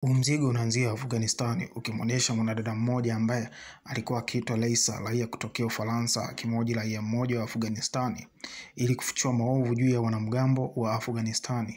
Mzigo unaanzia Afghanistan ukimwonyesha mwanadada mmoja ambaye alikuwa akiitwa Leisa, raia kutokea Ufaransa, akimhoji raia mmoja wa Afghanistan ili kufichua maovu juu ya wanamgambo wa Afghanistan.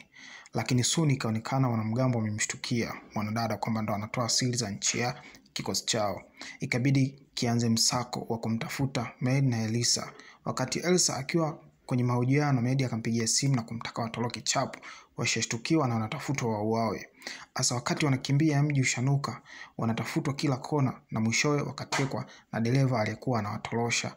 Lakini soon ikaonekana wanamgambo wamemshtukia mwanadada kwamba ndo anatoa siri za nchi ya kikosi chao. Ikabidi kianze msako wa kumtafuta Maid na Elisa. Wakati Elisa akiwa kwenye mahojiano, Maid akampigia simu na kumtaka watoroke chapu, washashtukiwa na wanatafutwa wauawe. Asa wakati wanakimbia mji ushanuka, wanatafutwa kila kona na mwishowe wakatekwa na dereva aliyekuwa anawatorosha,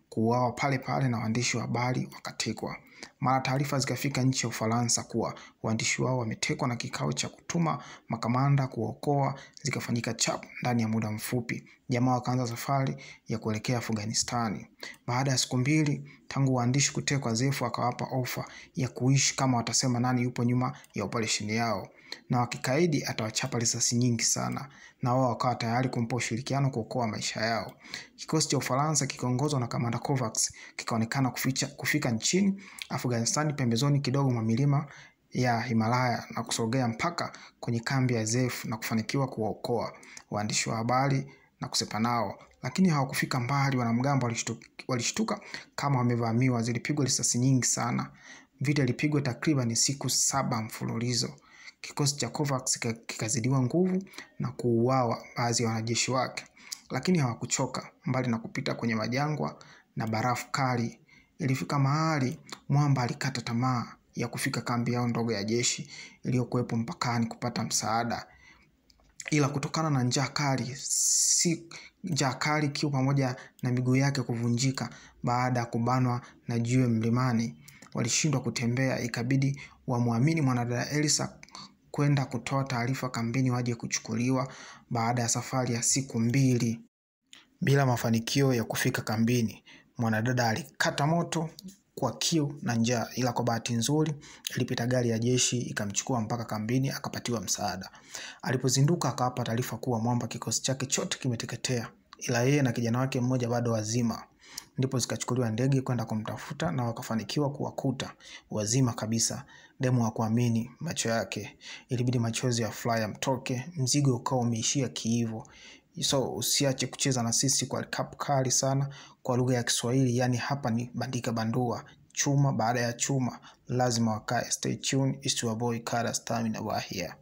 kuuawa pale pale na waandishi wa habari wakatekwa. Mara taarifa zikafika nchi ya Ufaransa kuwa waandishi wao wametekwa na kikao cha kutuma makamanda kuokoa zikafanyika chap ndani ya muda mfupi. Jamaa wakaanza safari ya kuelekea Afghanistan. Baada ya siku 2 tangu waandishi kutekwa, Zefu akawapa ofa ya kuishi kama watasema nani yupo nyuma ya operation yao, na wakikaidi atawachapa risasi nyingi sana, na wao wakawa tayari kumpa ushirikiano kuokoa maisha yao. Kikosi cha Ufaransa kikiongozwa na Kamanda Kovacs kikaonekana kufika nchini Afghanistan pembezoni kidogo mwa milima ya Himalaya na kusogea mpaka kwenye kambi ya Zefu na kufanikiwa kuwaokoa waandishi wa habari na kusepa nao. Lakini hawakufika mbali, wanamgambo walishtuka kama wamevamiwa. Zilipigwa risasi nyingi sana. Vita ilipigwa takriban siku 7 mfululizo. Kikosi cha Kovacs kikazidiwa nguvu na kuuawa baadhi ya wanajeshi wake. Lakini hawakuchoka. Mbali na kupita kwenye majangwa na barafu kali, ilifika mahali mwamba alikata tamaa ya kufika kambi yao ndogo ya jeshi iliyokuwepo mpakani kupata msaada. Ila kutokana na njaa kali kiu pamoja na miguu yake kuvunjika baada ya kubanwa na jiwe mlimani, walishindwa kutembea. Ikabidi wamuamini mwanadada Elisa kwenda kutoa taarifa kambini waje kuchukuliwa. Baada ya safari ya siku 2 bila mafanikio ya kufika kambini, mwanadada alikata moto kwa kiu na njaa, ila kwa bahati nzuri ilipita gari ya jeshi ikamchukua mpaka kambini akapatiwa msaada. Alipozinduka akawapa taarifa kuwa mwamba kikosi chake chote kimeteketea, ila yeye na kijana wake mmoja bado wazima. Ndipo zikachukuliwa ndege kwenda kumtafuta na wakafanikiwa kuwakuta wazima kabisa. Demu hakuamini macho yake, ilibidi machozi ya fly yamtoke. Mzigo ukao umeishia kiivo. So usiache kucheza na sisi kwa recap kali sana kwa lugha ya Kiswahili. Yani hapa ni bandika bandua, chuma baada ya chuma, lazima wakae. Stay tuned, it's your boy Kara Stamina Wahia.